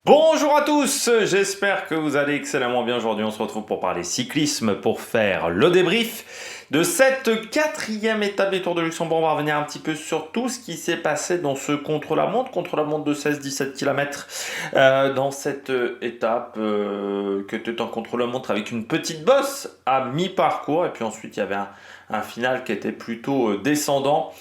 Bonjour à tous, j'espère que vous allez excellemment bien. Aujourd'hui on se retrouve pour parler cyclisme, pour faire le débrief de cette quatrième étape des Tours de Luxembourg. On va revenir un petit peu sur tout ce qui s'est passé dans ce contre-la-montre de 16-17 km dans cette étape que était en contre-la-montre avec une petite bosse à mi-parcours, et puis ensuite il y avait un final qui était plutôt descendant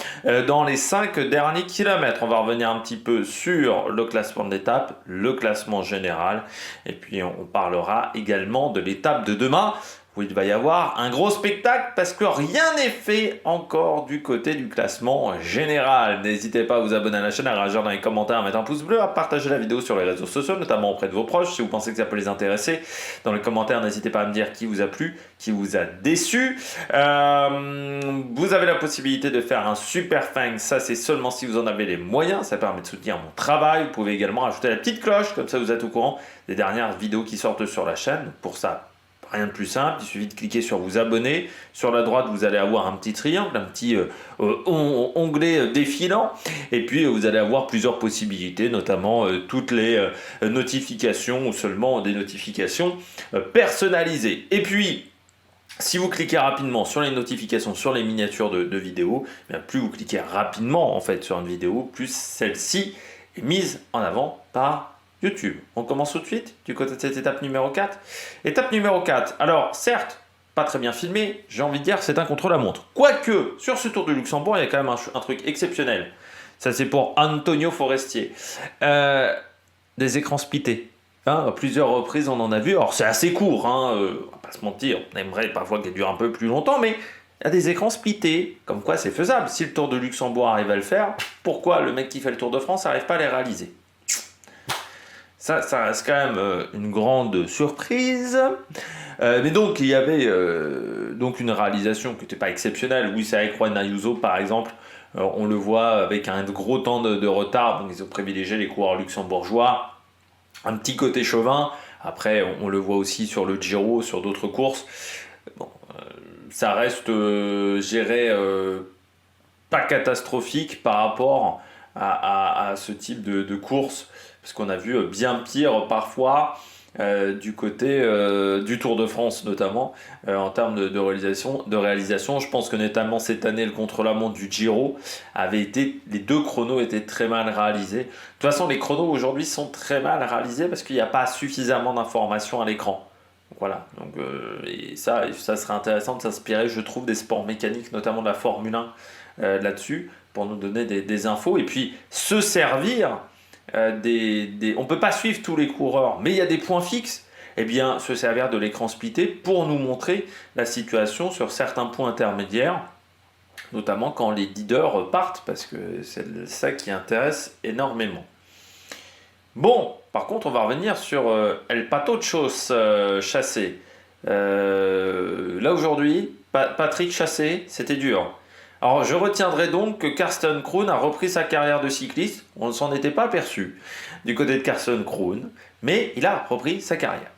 dans les 5 derniers kilomètres. On va revenir un petit peu sur le classement de l'étape, le classement général, et puis on parlera également de l'étape de demain, où il va y avoir un gros spectacle parce que rien n'est fait encore du côté du classement général. N'hésitez pas à vous abonner à la chaîne, à réagir dans les commentaires, à mettre un pouce bleu, à partager la vidéo sur les réseaux sociaux, notamment auprès de vos proches, si vous pensez que ça peut les intéresser. Dans les commentaires, n'hésitez pas à me dire qui vous a plu, qui vous a déçu. Vous avez la possibilité de faire un super thanks, ça c'est seulement si vous en avez les moyens, ça permet de soutenir mon travail. Vous pouvez également ajouter la petite cloche, comme ça vous êtes au courant des dernières vidéos qui sortent sur la chaîne. Pour ça, rien de plus simple, il suffit de cliquer sur vous abonner. Sur la droite, vous allez avoir un petit triangle, un petit onglet défilant. Et puis, vous allez avoir plusieurs possibilités, notamment toutes les notifications ou seulement des notifications personnalisées. Et puis, si vous cliquez rapidement sur les notifications, sur les miniatures de vidéos, bien plus vous cliquez rapidement en fait sur une vidéo, plus celle-ci est mise en avant par YouTube. On commence tout de suite du côté de cette étape numéro 4. Étape numéro 4. Alors, certes, pas très bien filmé, j'ai envie de dire c'est un contre-la-montre. Quoique, sur ce Tour du Luxembourg, il y a quand même un truc exceptionnel. Ça, c'est pour Antonio Forestier. Des écrans splittés. Hein, à plusieurs reprises, on en a vu. Alors, c'est assez court, hein, on va pas se mentir. On aimerait parfois qu'elle dure un peu plus longtemps, mais il y a des écrans splittés. Comme quoi, c'est faisable. Si le Tour de Luxembourg arrive à le faire, pourquoi le mec qui fait le Tour de France n'arrive pas à les réaliser? Ça reste quand même une grande surprise. Mais donc, il y avait donc une réalisation qui n'était pas exceptionnelle. Oui, c'est avec Juan Ayuso, par exemple. On le voit avec un gros temps de retard. Donc, ils ont privilégié les coureurs luxembourgeois. Un petit côté chauvin. Après, on le voit aussi sur le Giro, sur d'autres courses. Bon, ça reste, géré pas catastrophique par rapport à ce type de course, parce qu'on a vu bien pire parfois du côté du Tour de France notamment en termes de réalisation. Je pense que notamment cette année le contre-la-montre du Giro avait été, les deux chronos étaient très mal réalisés. De toute façon, les chronos aujourd'hui sont très mal réalisés parce qu'il n'y a pas suffisamment d'informations à l'écran. Voilà, donc et ça serait intéressant de s'inspirer, je trouve, des sports mécaniques, notamment de la Formule 1 là-dessus, pour nous donner des infos, et puis se servir on ne peut pas suivre tous les coureurs, mais il y a des points fixes, et bien se servir de l'écran splitté pour nous montrer la situation sur certains points intermédiaires, notamment quand les leaders partent, parce que c'est ça qui intéresse énormément. Bon, par contre, on va revenir sur El Pato Chos Chassé. Là aujourd'hui, Patrick Chassé, c'était dur. Alors, je retiendrai donc que Karsten Kroon a repris sa carrière de cycliste. On ne s'en était pas aperçu du côté de Karsten Kroon, mais il a repris sa carrière.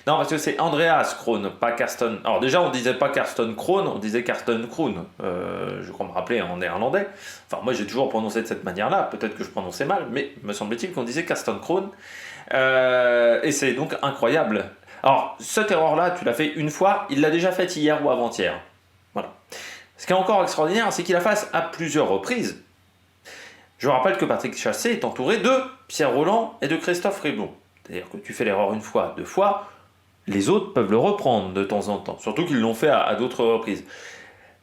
Non, parce que c'est Andreas Kroon, pas Karsten. Alors déjà, on ne disait pas Karsten Kroon, on disait Karsten Kroon. Je crois me rappeler en néerlandais. Enfin, moi, j'ai toujours prononcé de cette manière-là. Peut-être que je prononçais mal, mais me semble-t-il qu'on disait Karsten Kroon. Et c'est donc incroyable. Alors, cette erreur-là, tu l'as fait une fois. Il l'a déjà faite hier ou avant-hier. Voilà. Ce qui est encore extraordinaire, c'est qu'il la fasse à plusieurs reprises. Je rappelle que Patrick Chassé est entouré de Pierre Rolland et de Christophe Riblon. C'est-à-dire que tu fais l'erreur une fois, deux fois, les autres peuvent le reprendre de temps en temps. Surtout qu'ils l'ont fait à d'autres reprises.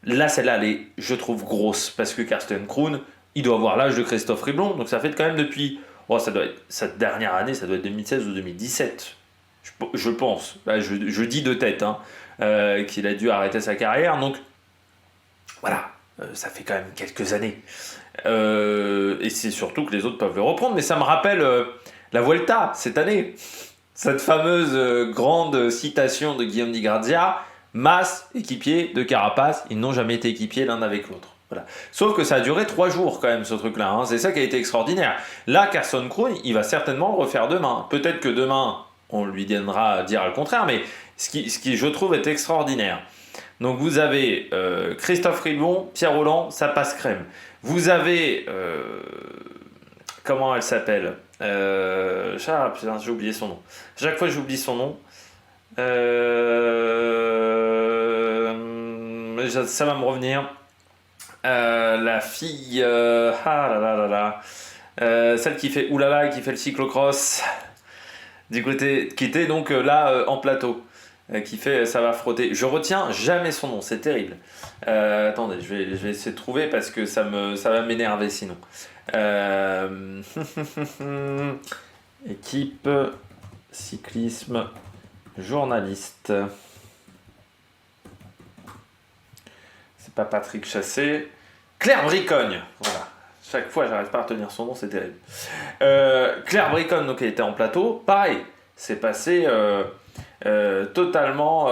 Là, celle-là, elle est, je trouve, grosse, parce que Karsten Kroon, il doit avoir l'âge de Christophe Riblon, donc ça fait quand même depuis, ça doit être, cette dernière année, ça doit être 2016 ou 2017, je pense. Là, je dis de tête, qu'il a dû arrêter sa carrière, donc voilà, ça fait quand même quelques années. Et c'est surtout que les autres peuvent le reprendre, mais ça me rappelle la Vuelta cette année. Cette fameuse grande citation de Guillaume Di Grazia, Mas, équipier de Carapace, ils n'ont jamais été équipiers l'un avec l'autre. Voilà. Sauf que ça a duré 3 jours quand même ce truc-là, c'est ça qui a été extraordinaire. Là, Karsten Kroon, il va certainement le refaire demain. Peut-être que demain, on lui viendra dire le contraire, mais ce qui je trouve est extraordinaire. Donc vous avez Christophe Riblon, Pierre Rolland, ça passe crème. Vous avez, comment elle s'appelle, Putain, j'ai oublié son nom. Chaque fois, j'oublie son nom. Ça va me revenir. La fille. Ah là là là là. Celle qui fait oulala et qui fait le cyclocross. Du côté. Qui était donc là en plateau. Qui fait ça va frotter. Je retiens jamais son nom, c'est terrible. Attendez, je vais essayer de trouver parce que ça va m'énerver sinon. Équipe cyclisme journaliste. C'est pas Patrick Chassé. Claire Bricogne. Voilà. Chaque fois, j'arrive pas à retenir son nom, c'est terrible. Claire Bricogne, donc elle était en plateau. Pareil, c'est passé totalement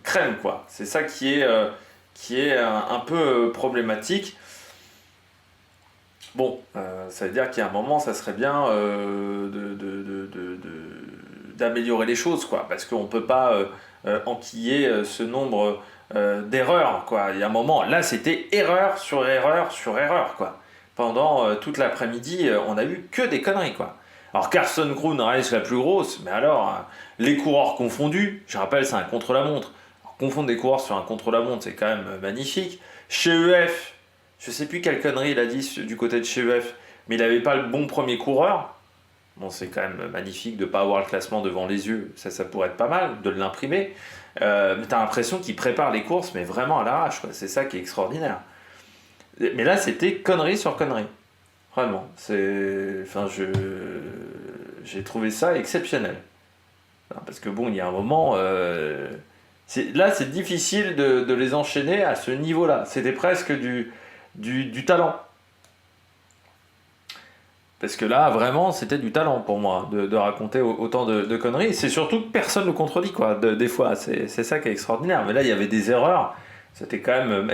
crème, quoi. C'est ça qui est un peu problématique. Bon, ça veut dire qu'il y a un moment, ça serait bien d'améliorer les choses, quoi, parce qu'on ne peut pas enquiller ce nombre d'erreurs, quoi. Il y a un moment, là, c'était erreur sur erreur sur erreur, quoi. Pendant toute l'après-midi, on a eu que des conneries, quoi. Alors, Carson Kroon reste la plus grosse, mais alors, les coureurs confondus, je rappelle, c'est un contre-la-montre. Alors, confondre des coureurs sur un contre-la-montre, c'est quand même magnifique. Chez EF, je sais plus quelle connerie il a dit du côté de chez EF, mais il n'avait pas le bon premier coureur. Bon, c'est quand même magnifique de ne pas avoir le classement devant les yeux. Ça pourrait être pas mal de l'imprimer. Mais t'as l'impression qu'il prépare les courses, mais vraiment à l'arrache, quoi. C'est ça qui est extraordinaire. Mais là, c'était connerie sur connerie. Vraiment. J'ai trouvé ça exceptionnel. Parce que bon, il y a un moment... là, c'est difficile de les enchaîner à ce niveau-là. C'était presque du talent. Parce que là, vraiment, c'était du talent pour moi de raconter autant de conneries. C'est surtout que personne ne le contredit, quoi, des fois. C'est ça qui est extraordinaire. Mais là, il y avait des erreurs. C'était quand même...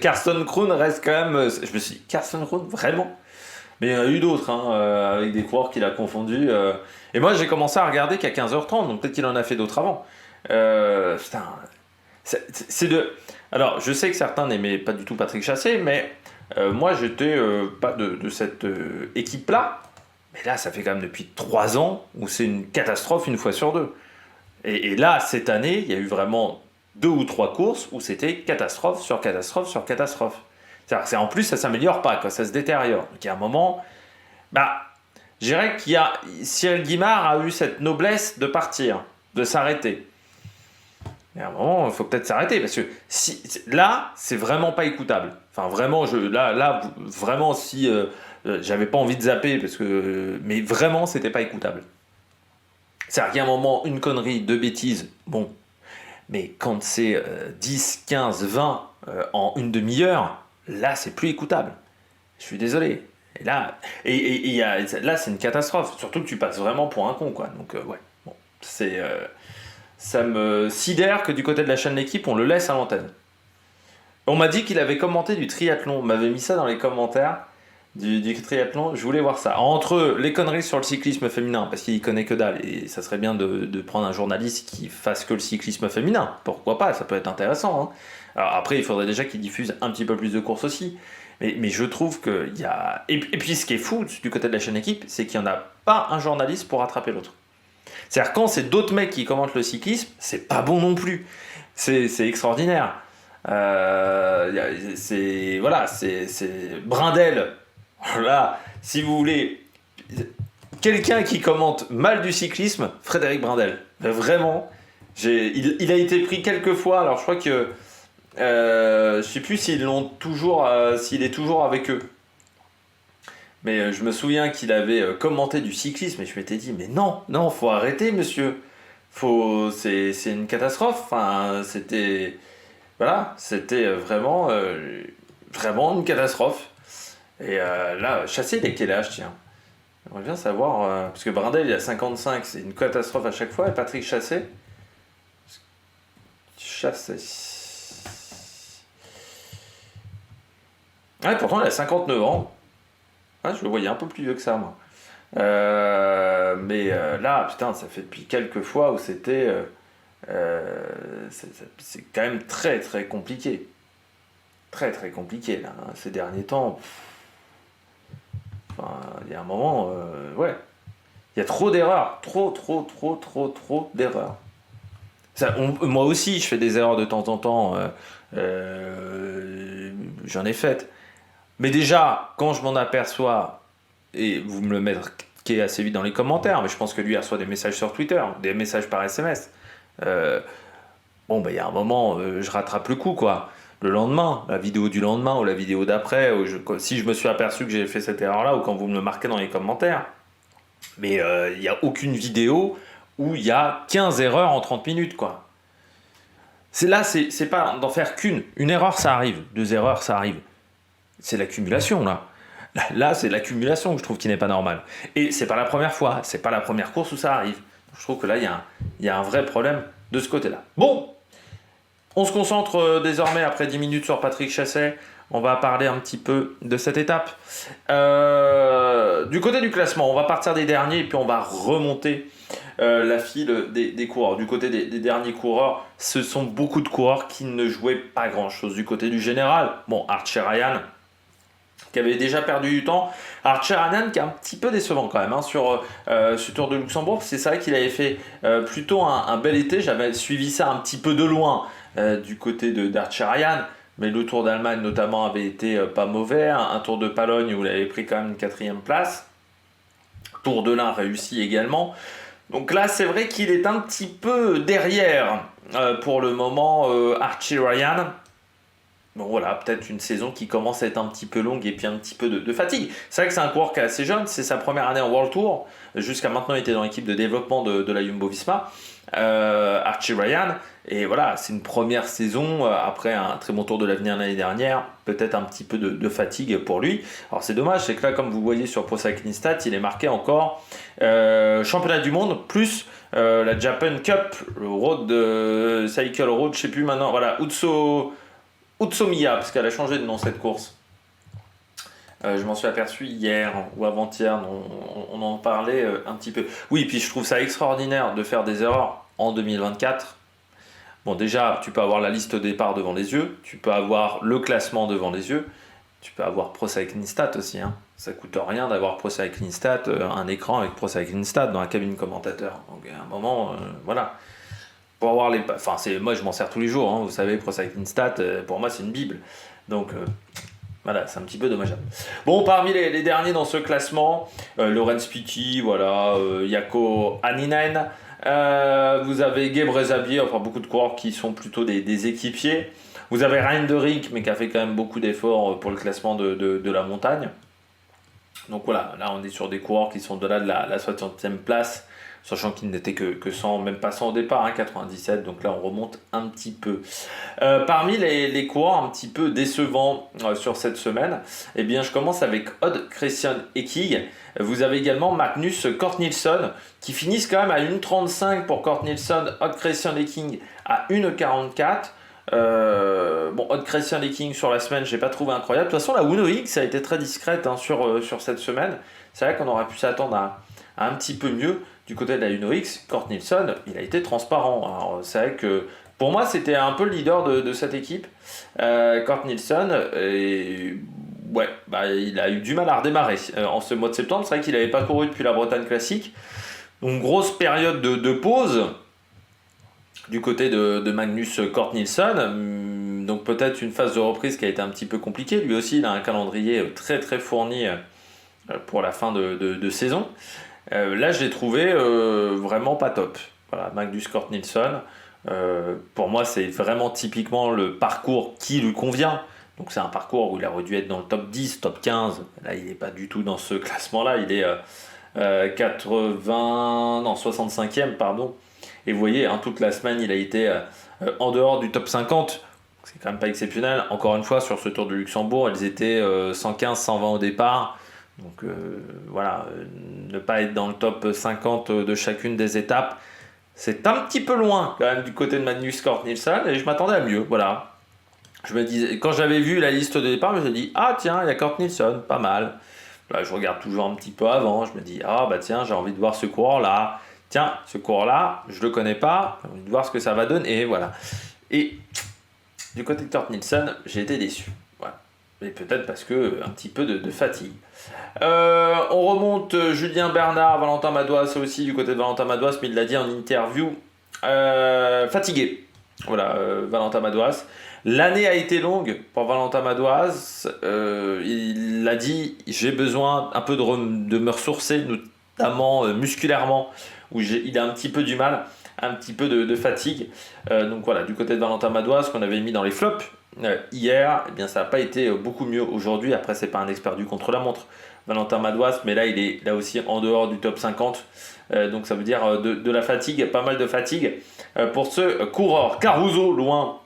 Carson Kroon reste quand même... Je me suis dit, Carson Kroon, vraiment? Mais il y en a eu d'autres, hein, avec des coureurs qu'il a confondus. Et moi, j'ai commencé à regarder qu'à 15h30, donc peut-être qu'il en a fait d'autres avant. Putain... C'est de... Alors, je sais que certains n'aimaient pas du tout Patrick Chassé, mais moi, j'étais pas de cette équipe-là. Mais là, ça fait quand même depuis 3 ans où c'est une catastrophe une fois sur deux. Et là, cette année, il y a eu vraiment 2 ou 3 courses où c'était catastrophe sur catastrophe sur catastrophe. En plus, ça s'améliore pas, quoi, ça se détériore. Donc, il y a un moment... je dirais qu'il y a... Cyril Guimard a eu cette noblesse de partir, de s'arrêter. Et à un moment, il faut peut-être s'arrêter, parce que là, c'est vraiment pas écoutable. Enfin, vraiment, vraiment, si j'avais pas envie de zapper, mais vraiment, c'était pas écoutable. C'est-à-dire qu'il y a un moment, une connerie, 2 bêtises, bon. Mais quand c'est 10, 15, 20 en une demi-heure, là, c'est plus écoutable. Je suis désolé. Et là, là, c'est une catastrophe. Surtout que tu passes vraiment pour un con, quoi. Donc, ouais, bon, c'est... ça me sidère que du côté de la chaîne L'équipe, on le laisse à l'antenne. On m'a dit qu'il avait commenté du triathlon. On m'avait mis ça dans les commentaires du triathlon. Je voulais voir ça. Entre les conneries sur le cyclisme féminin, parce qu'il y connaît que dalle, et ça serait bien de prendre un journaliste qui fasse que le cyclisme féminin. Pourquoi pas, ça peut être intéressant. Hein. Alors après, il faudrait déjà qu'il diffuse un petit peu plus de courses aussi. Mais je trouve qu'il y a... Et puis ce qui est fou du côté de la chaîne Équipe, c'est qu'il n'y en a pas un journaliste pour rattraper l'autre. C'est-à-dire quand c'est d'autres mecs qui commentent le cyclisme, c'est pas bon non plus. C'est extraordinaire. C'est Brindel. Là, si vous voulez, quelqu'un qui commente mal du cyclisme, Frédéric Brindel. Vraiment, il a été pris quelques fois. Alors je crois que je sais plus s'il est toujours avec eux. Mais je me souviens qu'il avait commenté du cyclisme et je m'étais dit, mais non, faut arrêter, monsieur. C'est une catastrophe. Enfin, c'était vraiment une catastrophe. Et là, Chassé, il a quel âge, tiens? J'aimerais bien savoir, parce que Brindel, il a 55, c'est une catastrophe à chaque fois. Et Patrick Chassé? Ouais, pourtant, il a 59 ans. Ah, je le voyais un peu plus vieux que ça, moi. Mais là, putain, ça fait depuis quelques fois où c'était... c'est quand même très, très compliqué. Très, très compliqué, là, hein, ces derniers temps. Enfin, il y a un moment, ouais. Il y a trop d'erreurs. Trop d'erreurs. Moi aussi, je fais des erreurs de temps en temps. J'en ai faites. Mais déjà, quand je m'en aperçois, et vous me le mettez assez vite dans les commentaires, mais je pense que lui il reçoit des messages sur Twitter, des messages par SMS. Euh, bon, il y a un moment, je rattrape le coup, quoi. Le lendemain, la vidéo du lendemain ou la vidéo d'après, si je me suis aperçu que j'ai fait cette erreur-là, ou quand vous me le marquez dans les commentaires. Mais il n'y a aucune vidéo où il y a 15 erreurs en 30 minutes, quoi. C'est pas d'en faire qu'une. Une erreur, ça arrive. Deux erreurs, ça arrive. C'est l'accumulation, là. Là, c'est l'accumulation que je trouve qui n'est pas normale. Et c'est pas la première fois. C'est pas la première course où ça arrive. Je trouve que là, il y a un vrai problème de ce côté-là. Bon, on se concentre désormais après 10 minutes sur Patrick Chasset. On va parler un petit peu de cette étape. Du côté du classement, on va partir des derniers et puis on va remonter la file des coureurs. Du côté des derniers coureurs, ce sont beaucoup de coureurs qui ne jouaient pas grand-chose. Du côté du général, bon, Archer Ryan, qui avait déjà perdu du temps. Archer Ryan qui est un petit peu décevant quand même sur ce Tour de Luxembourg. C'est vrai qu'il avait fait plutôt un bel été. J'avais suivi ça un petit peu de loin du côté d'Archer Ryan. Mais le Tour d'Allemagne notamment avait été pas mauvais. Un Tour de Pologne où il avait pris quand même une 4e place. Tour de l'Ain réussi également. Donc là, c'est vrai qu'il est un petit peu derrière pour le moment Archer Ryan. Bon voilà, peut-être une saison qui commence à être un petit peu longue et puis un petit peu de fatigue. C'est vrai que c'est un coureur qui est assez jeune, c'est sa première année en World Tour. Jusqu'à maintenant, il était dans l'équipe de développement de la Jumbo-Visma, Archie Ryan. Et voilà, c'est une première saison après un très bon Tour de l'Avenir l'année dernière. Peut-être un petit peu de fatigue pour lui. Alors c'est dommage, c'est que là, comme vous voyez sur Pro Cycling Stats, il est marqué encore championnat du monde plus la Japan Cup, le Road Cycle Road, je sais plus maintenant. Voilà, Utsunomiya, parce qu'elle a changé de nom cette course. Je m'en suis aperçu hier ou avant-hier, on en parlait un petit peu. Oui, puis je trouve ça extraordinaire de faire des erreurs en 2024. Bon, déjà, tu peux avoir la liste au départ devant les yeux, tu peux avoir le classement devant les yeux, tu peux avoir Pro Cycling Stat aussi. Hein. Ça coûte rien d'avoir Pro Cycling Stat, un écran avec Pro Cycling Stat dans la cabine commentateur. Donc à un moment, voilà. Pour avoir les... Enfin, moi je m'en sers tous les jours, hein, vous savez, Pro Cycling Stat, pour moi c'est une bible. Donc voilà, c'est un petit peu dommageable. Bon, parmi les derniers dans ce classement, Laurens Pitti, voilà, Jaakko Hänninen, vous avez Gebre Selassie, enfin beaucoup de coureurs qui sont plutôt des équipiers. Vous avez Rein de Rink, mais qui a fait quand même beaucoup d'efforts pour le classement de la montagne. Donc voilà, là on est sur des coureurs qui sont au-delà de la 60e place, sachant qu'il n'était que 100, même pas 100 au départ, hein, 97, donc là on remonte un petit peu. Parmi les coureurs un petit peu décevants sur cette semaine, eh bien je commence avec Odd Christian Ekig. Vous avez également Magnus Cort Nielsen qui finissent quand même à 1,35 pour Cort Nielsen, Odd Christian Ekig à 1,44. Bon, Odd Christian Ekig sur la semaine, j'ai pas trouvé incroyable. De toute façon, la Uno X a été très discrète hein, sur cette semaine. C'est vrai qu'on aurait pu s'attendre à un petit peu mieux du côté de la Uno X. Cort Nielsen, il a été transparent. Alors, c'est vrai que pour moi, c'était un peu le leader de cette équipe. Cort Nielsen, et ouais, il a eu du mal à redémarrer en ce mois de septembre. C'est vrai qu'il n'avait pas couru depuis la Bretagne classique. Donc, grosse période de pause du côté de Magnus Cort Nielsen. Donc peut-être une phase de reprise qui a été un petit peu compliquée. Lui aussi, il a un calendrier très très fourni pour la fin de saison. Là, je l'ai trouvé vraiment pas top. Voilà, Magnus Cort Nielsen. Pour moi, c'est vraiment typiquement le parcours qui lui convient. Donc c'est un parcours où il aurait dû être dans le top 10, top 15. Là, il n'est pas du tout dans ce classement-là. Il est 65e, pardon. Et vous voyez, hein, toute la semaine, il a été en dehors du top 50. C'est quand même pas exceptionnel. Encore une fois, sur ce Tour de Luxembourg, ils étaient 115, 120 au départ. Donc voilà, ne pas être dans le top 50 de chacune des étapes, c'est un petit peu loin quand même du côté de Magnus Cort Nielsen. Et je m'attendais à mieux, voilà. Je me disais, quand j'avais vu la liste de départ, je me suis dit, ah tiens, il y a Cort Nielsen, pas mal. Là, je regarde toujours un petit peu avant. Je me dis, ah bah tiens, j'ai envie de voir ce coureur-là. Tiens, ce cours-là, je le connais pas, j'ai envie de voir ce que ça va donner, et voilà. Et du côté de Cort Nielsen, j'ai été déçu. Voilà. Et peut-être parce que un petit peu de fatigue. On remonte Julien Bernard, Valentin Madouas aussi du côté de Valentin Madouas, mais il l'a dit en interview, fatigué. Voilà, Valentin Madouas. L'année a été longue pour Valentin Madouas. Il l'a dit, j'ai besoin un peu de me ressourcer, notamment musculairement, où il a un petit peu du mal, un petit peu de fatigue. Donc voilà, du côté de Valentin Madouas, qu'on avait mis dans les flops hier, eh bien ça n'a pas été beaucoup mieux aujourd'hui. Après, c'est pas un expert du contre-la-montre, Valentin Madouas, mais là, il est là aussi en dehors du top 50. Donc ça veut dire de la fatigue, pas mal de fatigue pour ce coureur. Caruso, loin.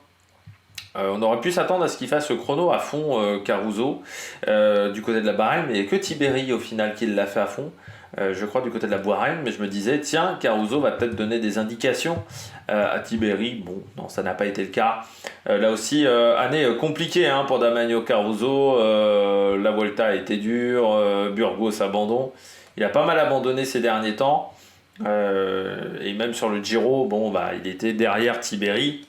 On aurait pu s'attendre à ce qu'il fasse ce chrono à fond, Caruso, du côté de la Bahreïn, mais il n'y a que Tiberi au final qui l'a fait à fond. Je crois du côté de la Bahreïn, mais je me disais, tiens, Caruso va peut-être donner des indications à Tiberi. Bon, non, ça n'a pas été le cas. Là aussi, année compliquée pour Damiano Caruso. La Vuelta a été dure, Burgos abandon. Il a pas mal abandonné ces derniers temps. Et même sur le Giro, bon, bah, il était derrière Tiberi.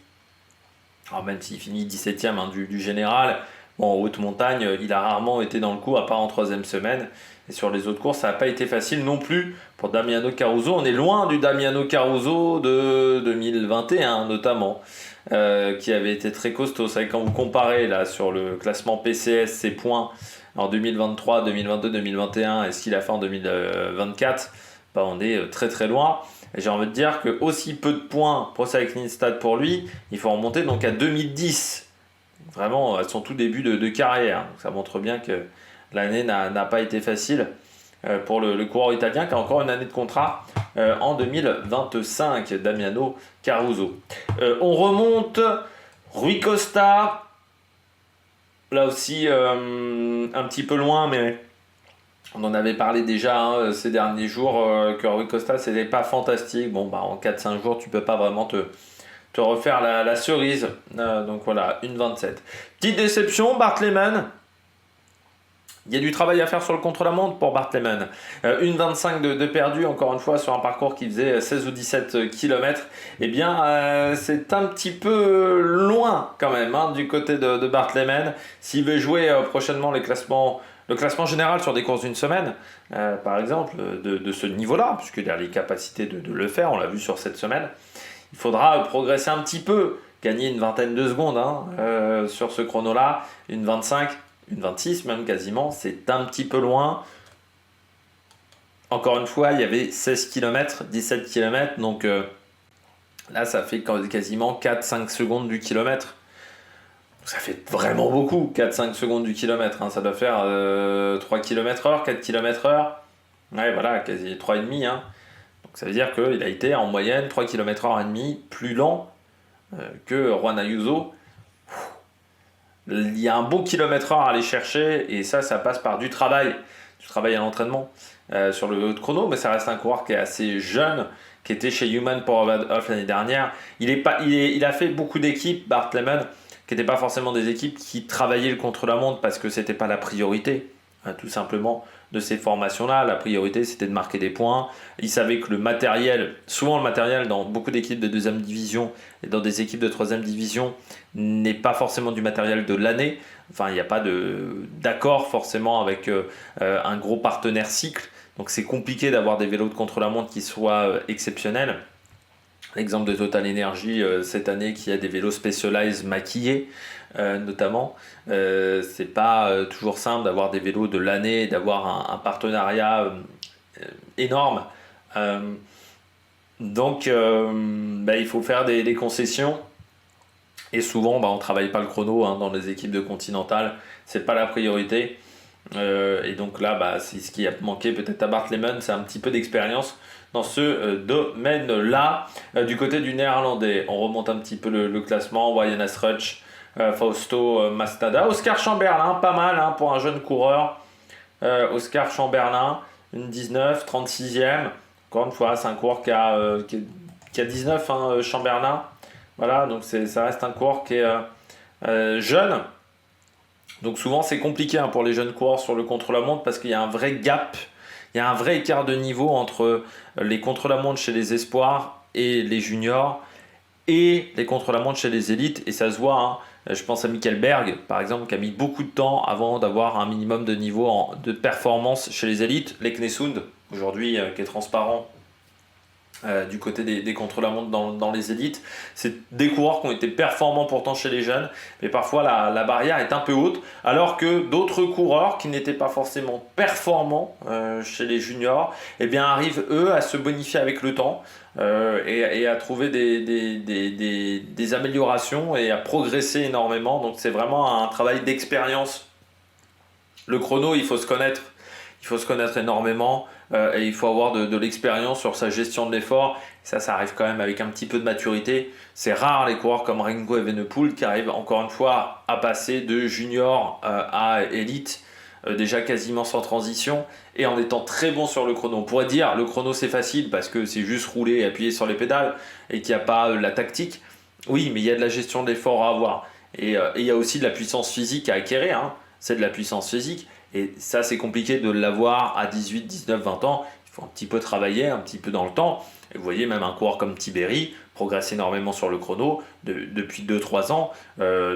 Alors même s'il finit 17ème du général, bon, en haute montagne, il a rarement été dans le coup, à part en troisième semaine. Et sur les autres courses, ça n'a pas été facile non plus pour Damiano Caruso. On est loin du Damiano Caruso de 2021 notamment, qui avait été très costaud. C'est vrai que quand vous comparez là sur le classement PCS ses points en 2023, 2022, 2021 et ce qu'il a fait en 2024, bah, on est très très loin. Et j'ai envie de dire que aussi peu de points Pro Cycling Stats pour lui, il faut remonter donc à 2010. Vraiment à son tout début de carrière. Donc ça montre bien que l'année n'a pas été facile pour le coureur italien qui a encore une année de contrat en 2025, Damiano Caruso. On remonte, Rui Costa, là aussi un petit peu loin, mais on en avait parlé déjà ces derniers jours que Rui Costa c'était pas fantastique. Bon, bah, en 4-5 jours, tu peux pas vraiment te refaire la cerise. Donc voilà, 1,27. Petite déception, Bart Lehman. Il y a du travail à faire sur le contre-la-montre pour Bart Lehman. 1,25 de perdu, encore une fois, sur un parcours qui faisait 16 ou 17 km. Eh bien, c'est un petit peu loin quand même du côté de Bart Lehman. S'il veut jouer prochainement le classement général sur des courses d'une semaine, par exemple, de ce niveau-là, puisqu'il a les capacités de le faire, on l'a vu sur cette semaine, il faudra progresser un petit peu, gagner une vingtaine de secondes sur ce chrono-là, une 25, une 26 même quasiment, c'est un petit peu loin. Encore une fois, il y avait 16 km, 17 km, donc là ça fait quasiment 4-5 secondes du kilomètre. Ça fait vraiment beaucoup, 4-5 secondes du kilomètre, ça doit faire 3 km/h, 4 km/h, ouais voilà, quasi 3,5 Donc ça veut dire qu'il a été en moyenne 3 km/h et demi plus lent que Juan Ayuso. Il y a un bon kilomètre-heure à aller chercher et ça passe par du travail à l'entraînement sur le haut de chrono, mais ça reste un coureur qui est assez jeune, qui était chez Human Power Off l'année dernière. Il a fait beaucoup d'équipes, Bart Lehman, qui n'étaient pas forcément des équipes qui travaillaient le contre-la-montre parce que c'était pas la priorité, tout simplement, de ces formations-là. La priorité, c'était de marquer des points. Il savait que souvent le matériel dans beaucoup d'équipes de deuxième division et dans des équipes de troisième division n'est pas forcément du matériel de l'année. Enfin, il n'y a pas d'accord forcément avec un gros partenaire cycle. Donc c'est compliqué d'avoir des vélos de contre-la-montre qui soient exceptionnels. L'exemple de Total Energy cette année qui a des vélos Specialized maquillés notamment. C'est pas toujours simple d'avoir des vélos de l'année, d'avoir un partenariat énorme. Donc il faut faire des concessions. Et souvent on ne travaille pas le chrono dans les équipes de Continental. C'est pas la priorité. Et donc là, c'est ce qui a manqué peut-être à Bart Lehman, c'est un petit peu d'expérience dans ce domaine-là. Du côté du néerlandais, on remonte un petit peu le classement. Ryan Asruch, Fausto Masnada, Oscar Chamberlain, pas mal pour un jeune coureur. Oscar Chamberlain, une 19, 36e. Encore une fois, c'est un coureur qui a 19, Chamberlain. Voilà, donc ça reste un coureur qui est jeune. Donc souvent c'est compliqué pour les jeunes coureurs sur le contre-la-montre parce qu'il y a un vrai gap, il y a un vrai écart de niveau entre les contre-la-montre chez les espoirs et les juniors et les contre-la-montre chez les élites. Et ça se voit, Je pense à Michael Berg, par exemple, qui a mis beaucoup de temps avant d'avoir un minimum de niveau de performance chez les élites. Lekne Sund, aujourd'hui, qui est transparent du côté des contre-la-montre dans les élites. C'est des coureurs qui ont été performants pourtant chez les jeunes, mais parfois la barrière est un peu haute, alors que d'autres coureurs qui n'étaient pas forcément performants chez les juniors, eh bien, arrivent eux à se bonifier avec le temps et à trouver des améliorations et à progresser énormément. Donc c'est vraiment un travail d'expérience. Le chrono, il faut se connaître énormément et il faut avoir de l'expérience sur sa gestion de l'effort. Ça arrive quand même avec un petit peu de maturité. C'est rare les coureurs comme Remco Evenepoel qui arrivent encore une fois à passer de junior à élite, déjà quasiment sans transition et en étant très bon sur le chrono. On pourrait dire le chrono c'est facile parce que c'est juste rouler et appuyer sur les pédales et qu'il n'y a pas la tactique. Oui, mais il y a de la gestion de l'effort à avoir et il y a aussi de la puissance physique à acquérir, hein. C'est de la puissance physique. Et ça, c'est compliqué de l'avoir à 18, 19, 20 ans. Il faut un petit peu travailler, un petit peu dans le temps. Et vous voyez, même un coureur comme Tiberi progresse énormément sur le chrono depuis 2-3 ans.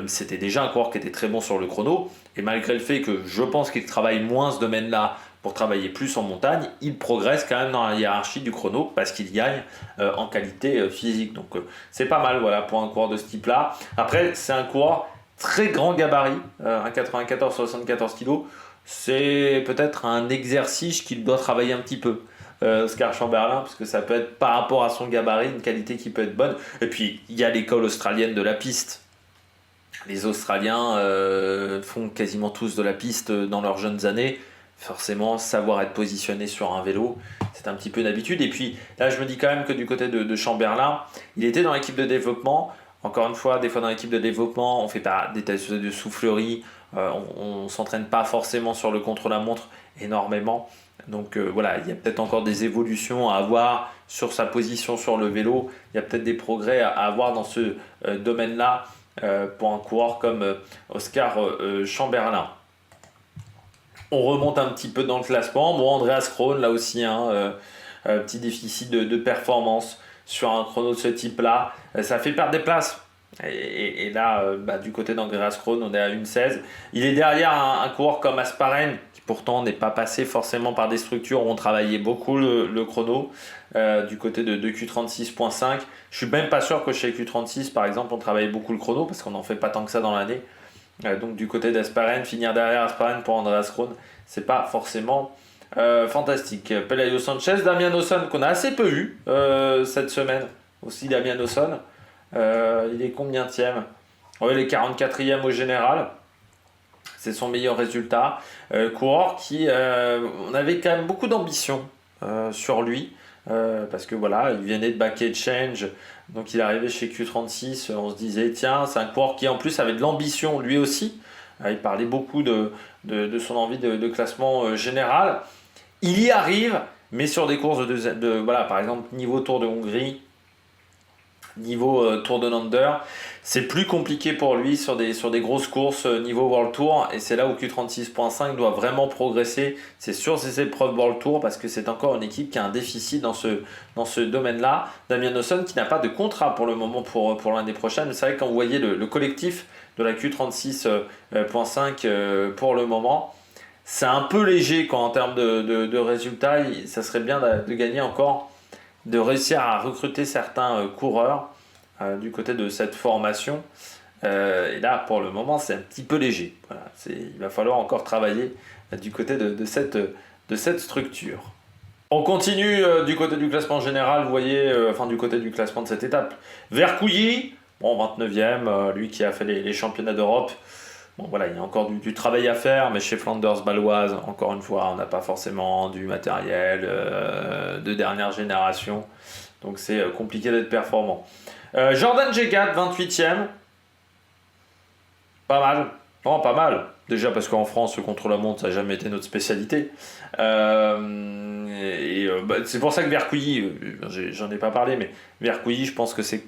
C'était déjà un coureur qui était très bon sur le chrono. Et malgré le fait que je pense qu'il travaille moins ce domaine-là pour travailler plus en montagne, il progresse quand même dans la hiérarchie du chrono parce qu'il gagne en qualité physique. Donc c'est pas mal voilà, pour un coureur de ce type-là. Après, c'est un coureur très grand gabarit, 1,94-74 kg. C'est peut-être un exercice qu'il doit travailler un petit peu, Oscar Chamberlain, parce que ça peut être par rapport à son gabarit une qualité qui peut être bonne. Et puis il y a l'école australienne de la piste. Les Australiens font quasiment tous de la piste dans leurs jeunes années. Forcément, savoir être positionné sur un vélo, c'est un petit peu d'habitude. Et puis là, je me dis quand même que du côté de Chamberlain, il était dans l'équipe de développement. Encore une fois, des fois dans l'équipe de développement, on fait pas des tests de soufflerie, on ne s'entraîne pas forcément sur le contre-la-montre énormément. Donc voilà, il y a peut-être encore des évolutions à avoir sur sa position sur le vélo. Il y a peut-être des progrès à avoir dans ce domaine-là pour un coureur comme Oscar Chamberlain. On remonte un petit peu dans le classement. Bon, Andreas Kron, là aussi, petit déficit de performance sur un chrono de ce type-là. Ça fait perdre des places. Et là, du côté d'Andreas Kron, on est à 1,16. Il est derrière un coureur comme Asparen, qui pourtant n'est pas passé forcément par des structures où on travaillait beaucoup le chrono, du côté de Q36.5. Je suis même pas sûr que chez Q36, par exemple, on travaille beaucoup le chrono, parce qu'on n'en fait pas tant que ça dans l'année. Donc du côté d'Asparen, finir derrière Asparen pour Andreas Kron, c'est pas forcément fantastique. Pelayo Sanchez, Damian Ossonne, qu'on a assez peu vu cette semaine. Aussi Damian Ossonne. Il est combienième? Oui, il est 44e au général. C'est son meilleur résultat. Coureur qui, on avait quand même beaucoup d'ambition sur lui. Parce que voilà, il venait de back change, donc il est arrivé chez Q36. On se disait, tiens, c'est un coureur qui en plus avait de l'ambition lui aussi. Il parlait beaucoup de son envie de classement général. Il y arrive, mais sur des courses voilà, par exemple, niveau Tour de Hongrie, niveau Tour de Lander, c'est plus compliqué pour lui sur des grosses courses niveau World Tour, et c'est là où Q36.5 doit vraiment progresser. C'est sur ces épreuves World Tour, parce que c'est encore une équipe qui a un déficit dans ce domaine-là. Damian Ossonne qui n'a pas de contrat pour le moment pour l'année prochaine. C'est vrai que quand vous voyez le collectif de la Q36.5 pour le moment, c'est un peu léger en termes de résultats. Ça serait bien de gagner encore, de réussir à recruter certains coureurs du côté de cette formation. Et là, pour le moment, c'est un petit peu léger. Voilà, il va falloir encore travailler du côté de cette structure. On continue du côté du classement général, vous voyez, du côté du classement de cette étape. Vercouilly, bon, 29e, lui qui a fait les championnats d'Europe. Bon voilà, il y a encore du travail à faire, mais chez Flanders Baloise, encore une fois, on n'a pas forcément du matériel de dernière génération. Donc c'est compliqué d'être performant. Jordan Jegat, 28e. Pas mal. Non, pas mal. Déjà parce qu'en France, le contre-la-montre, ça n'a jamais été notre spécialité. C'est pour ça que Vercouilly, j'en ai pas parlé, mais Vercouilly, je pense que c'est...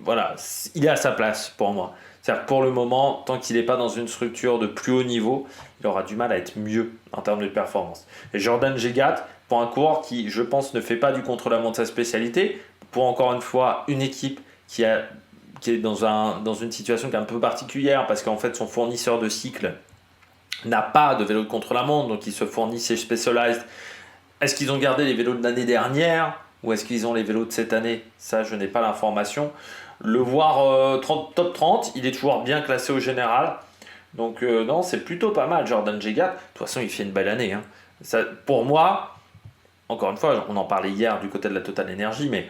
Voilà, il est à sa place pour moi. C'est-à-dire que pour le moment, tant qu'il n'est pas dans une structure de plus haut niveau, il aura du mal à être mieux en termes de performance. Et Jordan Jegat, pour un coureur qui, je pense, ne fait pas du contre-la-montre sa spécialité, pour encore une fois une équipe qui a qui est dans une situation qui est un peu particulière parce qu'en fait son fournisseur de cycle n'a pas de vélo de contre-la-montre, donc il se fournit chez Specialized. Est-ce qu'ils ont gardé les vélos de l'année dernière ou est-ce qu'ils ont les vélos de cette année? Ça, je n'ai pas l'information. Le voir top 30, il est toujours bien classé au général. Donc non, c'est plutôt pas mal, Jordan Jegat. De toute façon, il fait une belle année. Hein. Ça, pour moi, encore une fois, on en parlait hier du côté de la Total Energy, mais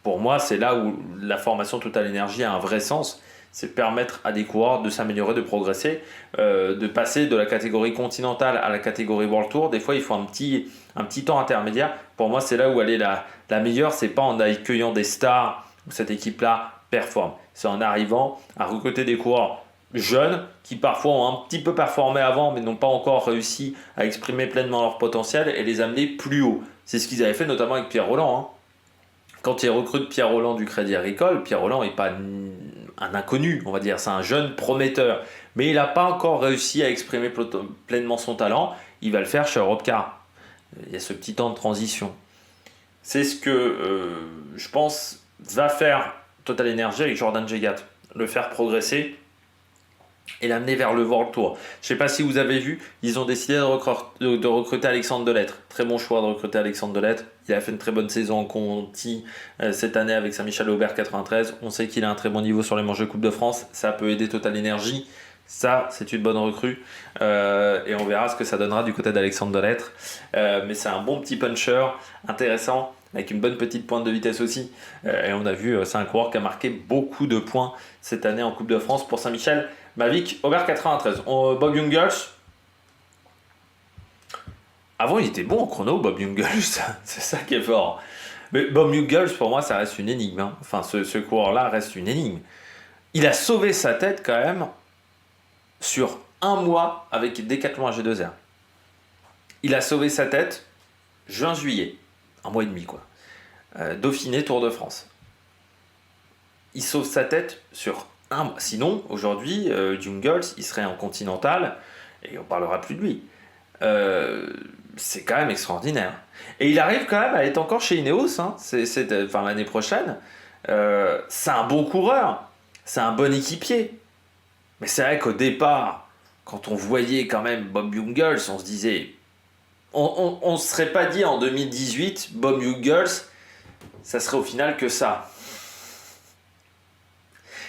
pour moi, c'est là où la formation Total Energy a un vrai sens. C'est permettre à des coureurs de s'améliorer, de progresser, de passer de la catégorie continentale à la catégorie World Tour. Des fois, il faut un petit temps intermédiaire. Pour moi, c'est là où elle est la meilleure. C'est pas en accueillant des stars où cette équipe-là performe. C'est en arrivant à recruter des coureurs jeunes qui parfois ont un petit peu performé avant mais n'ont pas encore réussi à exprimer pleinement leur potentiel et les amener plus haut. C'est ce qu'ils avaient fait notamment avec Pierre Rolland. Hein. Quand ils recrutent Pierre Rolland du Crédit Agricole, Pierre Rolland n'est pas un inconnu, on va dire, c'est un jeune prometteur. Mais il n'a pas encore réussi à exprimer pleinement son talent. Il va le faire chez Europcar. Il y a ce petit temps de transition. C'est ce que je pense va faire Total Energy avec Jordan Jegat. Le faire progresser et l'amener vers le World Tour. Je ne sais pas si vous avez vu, ils ont décidé de recruter Alexandre Delettre. Très bon choix de recruter Alexandre Delettre. Il a fait une très bonne saison en Conti cette année avec Saint-Michel Aubert 93. On sait qu'il a un très bon niveau sur les manches de Coupe de France. Ça peut aider Total Energy. Ça, c'est une bonne recrue. Et on verra ce que ça donnera du côté d'Alexandre Delettre. Mais c'est un bon petit puncher, intéressant, avec une bonne petite pointe de vitesse aussi. Et on a vu, c'est un coureur qui a marqué beaucoup de points cette année en Coupe de France pour Saint-Michel. Mavic, Aubert 93. Bob Jungels. Avant, il était bon en chrono, Bob Jungels. C'est ça qui est fort. Mais Bob Jungels, pour moi, ça reste une énigme. Hein. Enfin, ce coureur-là reste une énigme. Il a sauvé sa tête quand même sur un mois avec Decathlon AG2R. Il a sauvé sa tête juin-juillet. Un mois et demi, quoi. Dauphiné, Tour de France. Il sauve sa tête sur un mois. Sinon, aujourd'hui, Jungels, il serait en continental et on parlera plus de lui. C'est quand même extraordinaire. Et il arrive quand même à être encore chez Ineos, hein. Enfin, l'année prochaine. C'est un bon coureur, c'est un bon équipier. Mais c'est vrai qu'au départ, quand on voyait quand même Bob Jungels, on se disait... On ne se serait pas dit en 2018, Bob Jungels, ça serait au final que ça.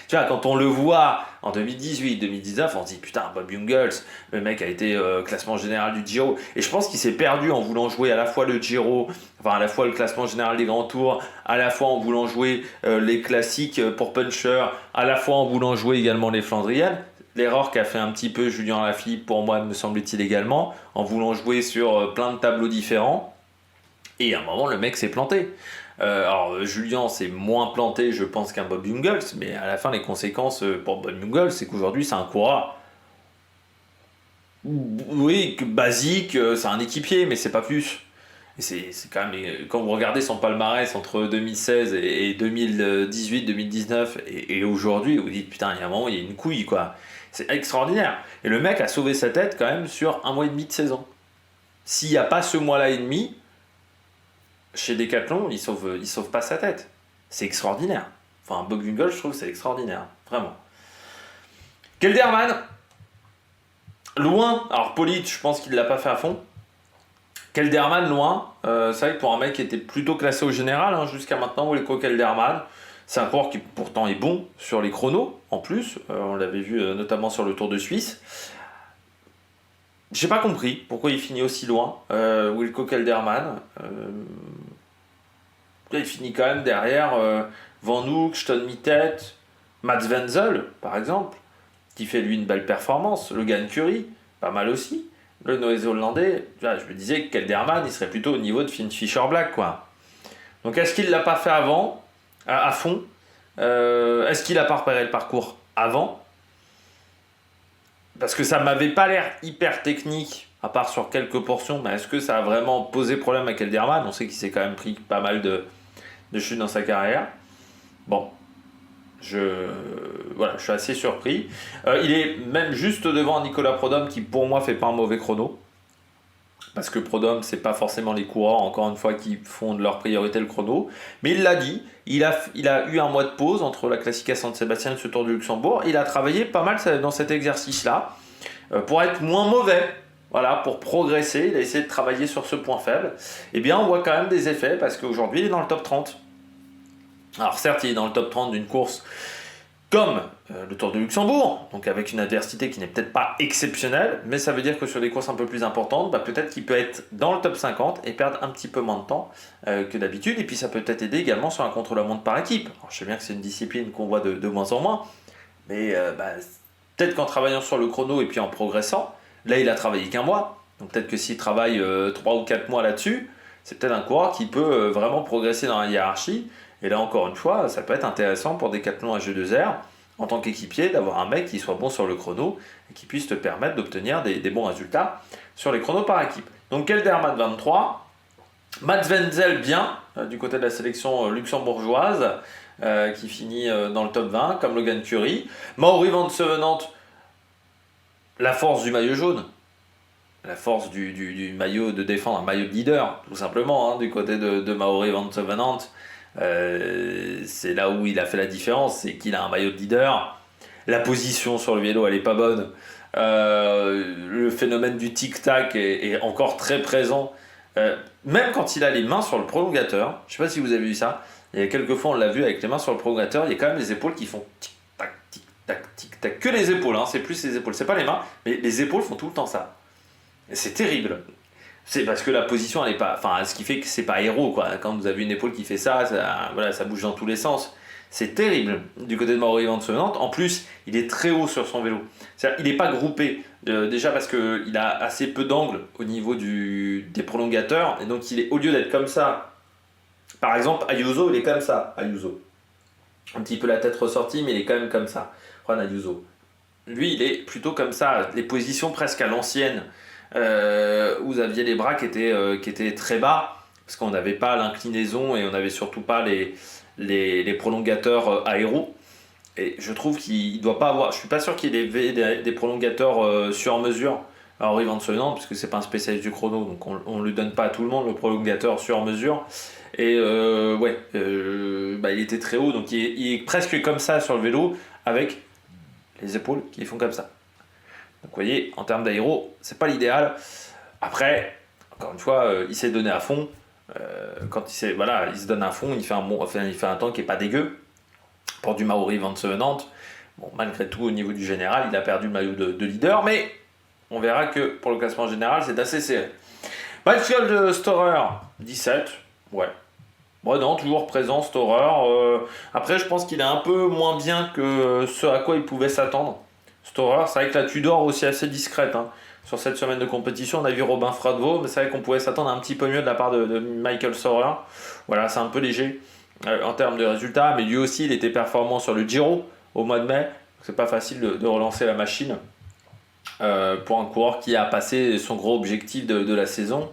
Tu vois, quand on le voit en 2018, 2019, on se dit putain, Bob Jungels, le mec a été classement général du Giro. Et je pense qu'il s'est perdu en voulant jouer à la fois le Giro, enfin à la fois le classement général des grands tours, à la fois en voulant jouer les classiques pour puncher, à la fois en voulant jouer également les Flandriennes. L'erreur qu'a fait un petit peu Julien Lafilippe, pour moi, me semble-t-il également, en voulant jouer sur plein de tableaux différents. Et à un moment, le mec s'est planté. Alors, Julien s'est moins planté, je pense, qu'un Bob Jungels, mais à la fin, les conséquences pour Bob Jungels, c'est qu'aujourd'hui, c'est un coureur. Oui, basique, c'est un équipier, mais c'est pas plus. Et c'est quand même, quand vous regardez son palmarès entre 2016 et 2018, 2019 et aujourd'hui, vous dites putain, il y a un moment, il y a une couille, quoi. C'est extraordinaire. Et le mec a sauvé sa tête quand même sur un mois et demi de saison. S'il n'y a pas ce mois-là et demi, chez Decathlon, il sauve pas sa tête. C'est extraordinaire. Enfin, Bob Jungels, je trouve, c'est extraordinaire. Vraiment. Kelderman, loin. Alors, Polite, je pense qu'il ne l'a pas fait à fond. Kelderman, loin. C'est vrai que pour un mec qui était plutôt classé au général, hein, jusqu'à maintenant, Wilco Kelderman, c'est un coureur qui pourtant est bon sur les chronos, en plus. On l'avait vu notamment sur le Tour de Suisse. J'ai pas compris pourquoi il finit aussi loin, Wilco Kelderman. Il finit quand même derrière Van Hoek, Stone Mittet, Mats Wenzel, par exemple, qui fait lui une belle performance. Le Gan Curry, pas mal aussi. Le Néo-Zélandais, je me disais que Kelderman, il serait plutôt au niveau de Finn Fischer-Black, quoi. Donc est-ce qu'il l'a pas fait avant, à fond Est-ce qu'il a pas repéré le parcours avant? Parce que ça m'avait pas l'air hyper technique, à part sur quelques portions, mais est-ce que ça a vraiment posé problème à Kelderman? On sait qu'il s'est quand même pris pas mal de chutes dans sa carrière. Bon, je suis assez surpris. Il est même juste devant Nicolas Prodhomme, qui pour moi fait pas un mauvais chrono. parce que Prud'homme, c'est pas forcément les coureurs, encore une fois, qui font de leur priorité le chrono. Mais il l'a dit, il a eu un mois de pause entre la Classica San Sébastien et ce Tour du Luxembourg. Il a travaillé pas mal dans cet exercice-là pour être moins mauvais. Voilà, pour progresser, il a essayé de travailler sur ce point faible. Eh bien, on voit quand même des effets parce qu'aujourd'hui, il est dans le top 30. Alors certes, il est dans le top 30 d'une course comme le Tour du Luxembourg, donc avec une adversité qui n'est peut-être pas exceptionnelle, mais ça veut dire que sur des courses un peu plus importantes, peut-être qu'il peut être dans le top 50 et perdre un petit peu moins de temps que d'habitude. Et puis ça peut peut-être aider également sur un contre-la-montre par équipe. Alors, je sais bien que c'est une discipline qu'on voit de moins en moins, mais peut-être qu'en travaillant sur le chrono et puis en progressant, là il a travaillé qu'un mois, donc peut-être que s'il travaille 3 ou 4 mois là-dessus, c'est peut-être un coureur qui peut vraiment progresser dans la hiérarchie. Et là, encore une fois, ça peut être intéressant pour Decathlon à G2R, en tant qu'équipier, d'avoir un mec qui soit bon sur le chrono et qui puisse te permettre d'obtenir des bons résultats sur les chronos par équipe. Donc, Kelderman 23, Mats Wenzel bien, du côté de la sélection luxembourgeoise, qui finit dans le top 20, comme Logan Curry. Mauri van Sevenant, la force du maillot jaune. La force du maillot de défendre, un maillot de leader, tout simplement, du côté de Mauri van Sevenant. C'est là où il a fait la différence, c'est qu'il a un maillot de leader. La position sur le vélo, elle est pas bonne. Le phénomène du tic-tac est encore très présent. Même quand il a les mains sur le prolongateur, je sais pas si vous avez vu ça, il y a quelques fois on l'a vu avec les mains sur le prolongateur, il y a quand même les épaules qui font tic-tac, tic-tac, tic-tac. Que les épaules, c'est plus les épaules, c'est pas les mains, mais les épaules font tout le temps ça. Et c'est terrible. C'est parce que la position, elle est pas. Enfin, ce qui fait que c'est pas aéro, quoi. Quand vous avez une épaule qui fait ça, voilà, ça bouge dans tous les sens. C'est terrible du côté de Mauri van Sevenant. En plus, il est très haut sur son vélo. C'est-à-dire, il n'est pas groupé. Déjà parce qu'il a assez peu d'angle au niveau des prolongateurs. Et donc, au lieu d'être comme ça, par exemple, Ayuso, il est comme ça. Ayuso. Un petit peu la tête ressortie, mais il est quand même comme ça. Juan Ayuso. Lui, il est plutôt comme ça. Les positions presque à l'ancienne. Où vous aviez les bras qui étaient très bas parce qu'on n'avait pas l'inclinaison et on n'avait surtout pas les prolongateurs aéros, et je trouve qu'il ne doit pas avoir, je suis pas sûr qu'il ait des prolongateurs sur mesure à Henri Van Sevenant, parce que c'est pas un spécialiste du chrono, donc on ne le donne pas à tout le monde le prolongateur sur mesure. Et il était très haut, donc il est presque comme ça sur le vélo avec les épaules qui font comme ça. Donc vous voyez, en termes d'aéro, c'est pas l'idéal. Après, encore une fois, il s'est donné à fond. Quand il se donne à fond, il fait un temps qui est pas dégueu pour du Mauri van Sevenant. Bon, malgré tout, au niveau du général, il a perdu le maillot de leader, mais on verra que pour le classement général, c'est assez serré. Michael Storer, 17, ouais. Bon, non, toujours présent Storer. Après, je pense qu'il est un peu moins bien que ce à quoi il pouvait s'attendre. Storer, c'est vrai que la Tudor aussi assez discrète. Sur cette semaine de compétition, on a vu Robin Fradvo, mais c'est vrai qu'on pouvait s'attendre un petit peu mieux de la part de Michael Storer. Voilà, c'est un peu léger en termes de résultats, mais lui aussi, il était performant sur le Giro au mois de mai. C'est pas facile de relancer la machine pour un coureur qui a passé son gros objectif de la saison.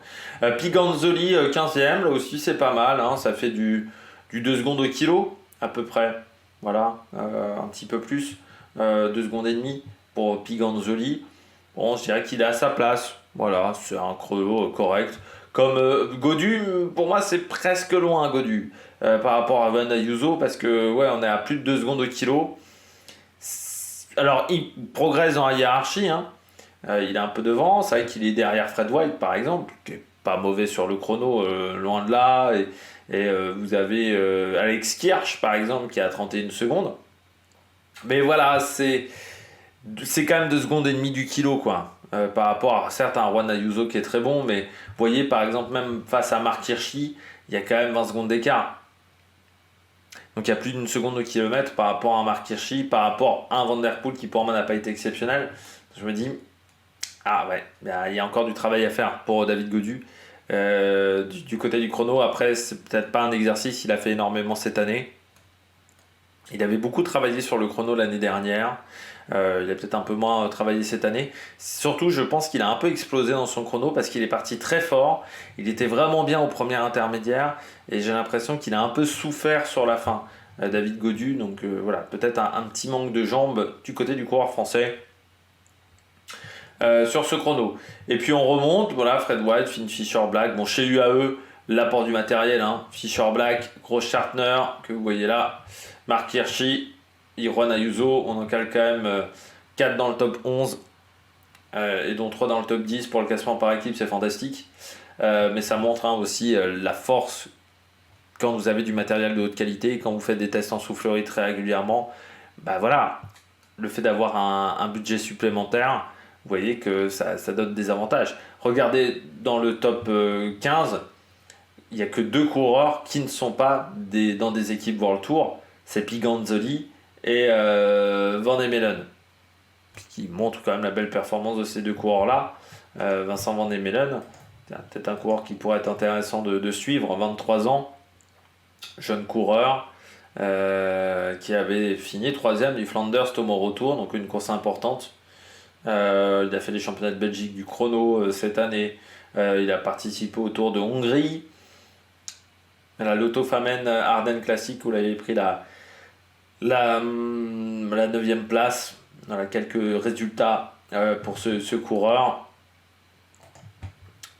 Piganzoli, 15e, là aussi c'est pas mal, ça fait du 2 secondes au kilo à peu près. Voilà, un petit peu plus. 2 secondes et demie pour Piganzoli. Bon, je dirais qu'il est à sa place. Voilà, c'est un chrono correct. Comme Godu, pour moi, c'est presque loin, Godu, par rapport à Van Ayuso, parce que, on est à plus de 2 secondes au kilo. Alors, il progresse dans la hiérarchie, il est un peu devant. C'est vrai qu'il est derrière Fred White, par exemple, qui n'est pas mauvais sur le chrono, loin de là. Et vous avez Alex Kirch, par exemple, qui est à 31 secondes. Mais voilà, c'est quand même 2 secondes et demie du kilo, quoi. Par rapport à certes un Juan Ayuso qui est très bon, mais vous voyez par exemple même face à Marc Hirschi, il y a quand même 20 secondes d'écart. Donc il y a plus d'une seconde au kilomètre par rapport à un Marc Hirschi, par rapport à un Van Der Poel qui pour moi n'a pas été exceptionnel. Je me dis, il y a encore du travail à faire pour David Godu. Du côté du chrono, après c'est peut-être pas un exercice, il a fait énormément cette année. Il avait beaucoup travaillé sur le chrono l'année dernière. Il a peut-être un peu moins travaillé cette année. Surtout, je pense qu'il a un peu explosé dans son chrono parce qu'il est parti très fort. Il était vraiment bien au premier intermédiaire. Et j'ai l'impression qu'il a un peu souffert sur la fin, David Godu. Donc voilà, peut-être un petit manque de jambes du côté du coureur français. sur ce chrono. Et puis on remonte, voilà, Fred White, Finn Fisher Black. Bon, chez UAE, l'apport du matériel, hein. Fisher Black, Gross Schartner, que vous voyez là, Mark Hirschi, Iron Ayuso, on en cale quand même 4 dans le top 11, et dont 3 dans le top 10 pour le classement par équipe, c'est fantastique. Mais ça montre aussi la force quand vous avez du matériel de haute qualité, quand vous faites des tests en soufflerie très régulièrement. Bah voilà, le fait d'avoir un budget supplémentaire, vous voyez que ça donne des avantages. Regardez dans le top 15, il n'y a que 2 coureurs qui ne sont pas dans des équipes World Tour, c'est Piganzoli et Van Emelen, qui montrent quand même la belle performance de ces 2 coureurs-là. Vincent Van Emelen, peut-être un coureur qui pourrait être intéressant de suivre, 23 ans, jeune coureur, qui avait fini 3ème du Flanders Tomorrow Tour, donc une course importante. Il a fait les championnats de Belgique du chrono cette année. Il a participé au Tour de Hongrie. La Lotto Famen Ardennes Classic, où il avait pris la 9e place. Voilà, quelques résultats pour ce coureur.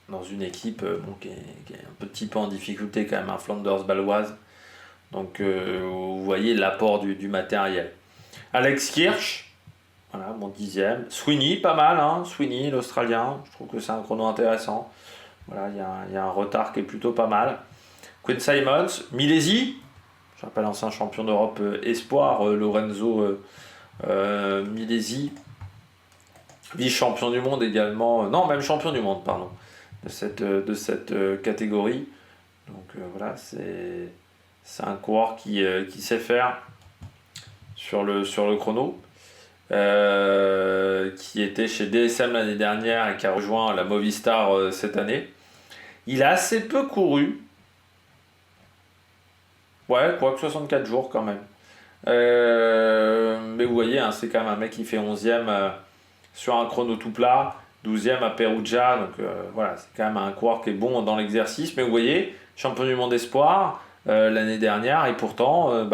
Dans une équipe qui est un petit peu en difficulté quand même, Flanders Baloise. Donc vous voyez l'apport du matériel. Alex Kirsch, voilà, mon 10e. Sweeney, pas mal, hein. Sweeney, l'Australien, je trouve que c'est un chrono intéressant. Voilà, il y a un retard qui est plutôt pas mal. Quinn Simons, Milesi, je rappelle ancien champion d'Europe espoir, Lorenzo Milesi, vice-champion du monde également, non, même champion du monde, pardon, de cette catégorie. Donc voilà, c'est un coureur qui sait faire sur le chrono, qui était chez DSM l'année dernière et qui a rejoint la Movistar cette année. Il a assez peu couru. Ouais, quoique 64 jours quand même. Mais vous voyez, hein, c'est quand même un mec qui fait 11e sur un chrono tout plat, 12e à Perugia. Donc voilà, c'est quand même un coureur qui est bon dans l'exercice. Mais vous voyez, champion du monde espoir l'année dernière, et pourtant,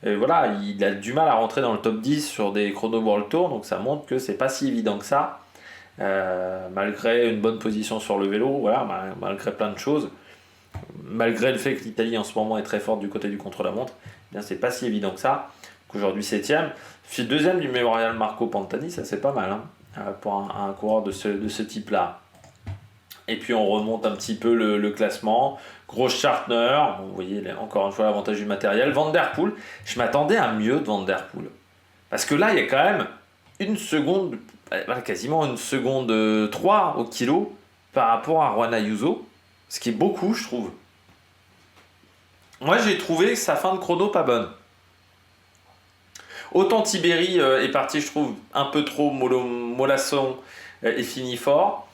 voilà, il a du mal à rentrer dans le top 10 sur des chronos World Tour. Donc ça montre que c'est pas si évident que ça. Malgré une bonne position sur le vélo, voilà, malgré plein de choses. Malgré le fait que l'Italie en ce moment est très forte du côté du contre-la-montre, eh bien c'est pas si évident que ça. Qu'aujourd'hui 7ème, puis 2ème du Mémorial Marco Pantani, ça c'est pas mal hein, pour un coureur de ce type-là. Et puis on remonte un petit peu le classement. Gross Schartner, vous voyez encore une fois l'avantage du matériel. Van Der Poel, je m'attendais à mieux de Van Der Poel. Parce que là il y a quand même quasiment une seconde 3 au kilo par rapport à Juan Ayuso. Ce qui est beaucoup, je trouve. Moi, j'ai trouvé sa fin de chrono pas bonne. Autant Tiberi est parti, je trouve, un peu trop mollasson et fini fort.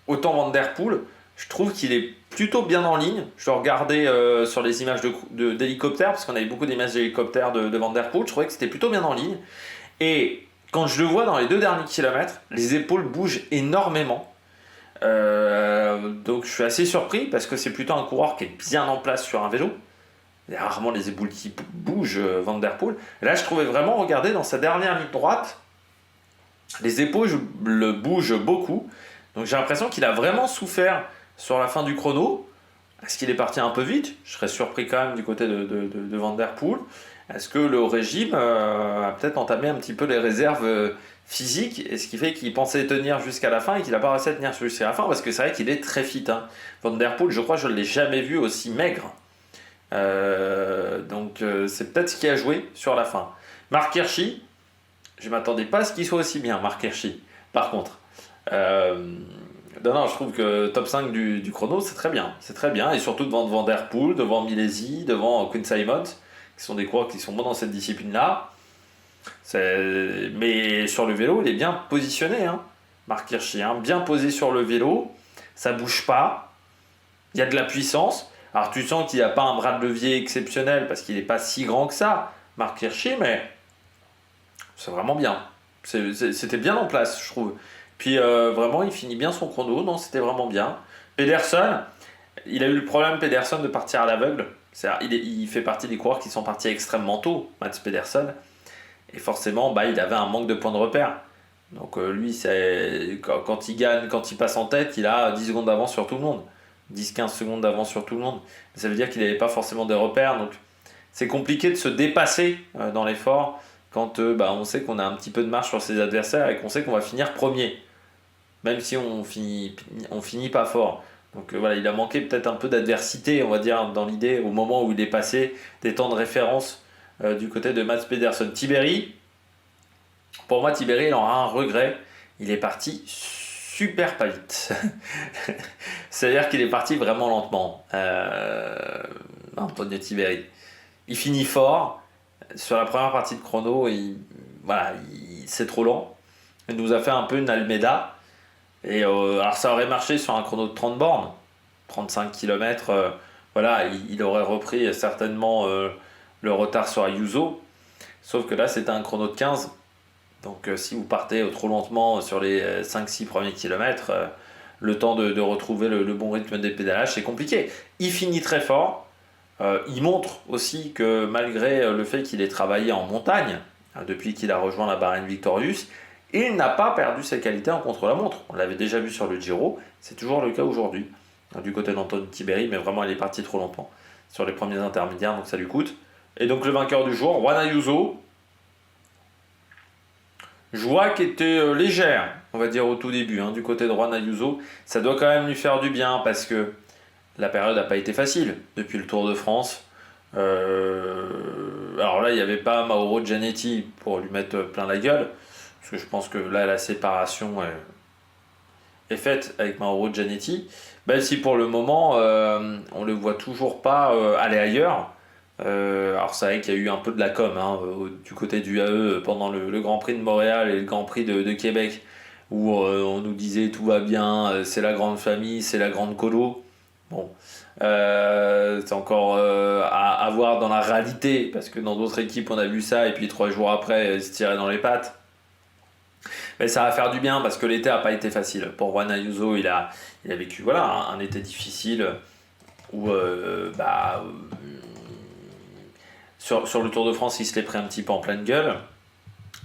Autant Van Der Poel, je trouve qu'il est plutôt bien en ligne. Je le regardais sur les images d'hélicoptère, parce qu'on avait beaucoup d'images d'hélicoptère de Van Der Poel. Je trouvais que c'était plutôt bien en ligne. Et quand je le vois dans les 2 derniers kilomètres, les épaules bougent énormément. Donc je suis assez surpris parce que c'est plutôt un coureur qui est bien en place sur un vélo. Il y a rarement les épaules qui bougent, Van Der Poel. Et là, je trouvais vraiment, regardez, dans sa dernière ligne droite, les épaules bougent beaucoup. Donc j'ai l'impression qu'il a vraiment souffert sur la fin du chrono. Est-ce qu'il est parti un peu vite? Je serais surpris quand même du côté de Van Der Poel. Est-ce que le régime a peut-être entamé un petit peu les réserves physique, et ce qui fait qu'il pensait tenir jusqu'à la fin et qu'il n'a pas réussi à tenir jusqu'à la fin, parce que c'est vrai qu'il est très fit. Hein. Van Der Poel, je crois que je ne l'ai jamais vu aussi maigre. Donc c'est peut-être ce qui a joué sur la fin. Mark Hirschi, je ne m'attendais pas à ce qu'il soit aussi bien, Mark Hirschi. Par contre, non, je trouve que top 5 du chrono, c'est très bien. C'est très bien, et surtout devant Van Der Poel, devant Milesi, devant Quinn Simons, qui sont des coureurs qui sont bons dans cette discipline-là. Mais sur le vélo, il est bien positionné, hein. Mark Hirschi, hein, bien posé sur le vélo, ça bouge pas, il y a de la puissance. Alors tu sens qu'il n'y a pas un bras de levier exceptionnel parce qu'il n'est pas si grand que ça, Mark Hirschi, mais c'est vraiment bien. C'était bien en place, je trouve. Puis vraiment, il finit bien son chrono, non, c'était vraiment bien. Pedersen, il a eu le problème, Pedersen, de partir à l'aveugle. Il fait partie des coureurs qui sont partis extrêmement tôt, Mats Pedersen. Et forcément, il avait un manque de points de repère. Donc lui, quand il gagne, quand il passe en tête, il a 10 secondes d'avance sur tout le monde. 10-15 secondes d'avance sur tout le monde. Ça veut dire qu'il n'avait pas forcément des repères. Donc c'est compliqué de se dépasser dans l'effort quand on sait qu'on a un petit peu de marge sur ses adversaires et qu'on sait qu'on va finir premier. Même si on finit pas fort. Donc voilà, il a manqué peut-être un peu d'adversité, on va dire, dans l'idée, au moment où il est passé des temps de référence du côté de Mats Pedersen. Tiberi, pour moi, Tiberi, il aura un regret. Il est parti super pas vite. C'est-à-dire qu'il est parti vraiment lentement. Antonio Tiberi. Il finit fort. Sur la première partie de chrono, c'est trop lent. Il nous a fait un peu une Almeida. Et alors ça aurait marché sur un chrono de 30 bornes, 35 km. Voilà, il aurait repris certainement le retard sur Ayuso. Sauf que là, c'était un chrono de 15. Donc si vous partez trop lentement sur les 5-6 premiers kilomètres, le temps de retrouver le bon rythme des pédalages, c'est compliqué. Il finit très fort. Il montre aussi que malgré le fait qu'il ait travaillé en montagne, depuis qu'il a rejoint la Bahrain Victorious, il n'a pas perdu ses qualités en contre-la-montre. On l'avait déjà vu sur le Giro, c'est toujours le cas aujourd'hui. Du côté d'Antonio Tiberi, mais vraiment il est parti trop longtemps sur les premiers intermédiaires, donc ça lui coûte. Et donc le vainqueur du jour, Juan Ayuso, joie qui était légère, on va dire au tout début, du côté de Juan Ayuso. Ça doit quand même lui faire du bien parce que la période n'a pas été facile depuis le Tour de France. Alors là, il n'y avait pas Mauro Gianetti pour lui mettre plein la gueule. Parce que je pense que là, la séparation est faite avec Mauro Gianetti. Même si pour le moment, on ne le voit toujours pas aller ailleurs. Alors c'est vrai qu'il y a eu un peu de la com du côté du AE pendant le Grand Prix de Montréal et le Grand Prix de Québec. Où on nous disait tout va bien, c'est la grande famille, c'est la grande colo. Bon, c'est encore à voir dans la réalité, parce que dans d'autres équipes on a vu ça, et puis 3 jours après ils se tiraient dans les pattes. Mais ça va faire du bien, parce que l'été n'a pas été facile. Pour Juan Ayuso, il a vécu un été difficile, où sur le Tour de France il se l'est pris un petit peu en pleine gueule.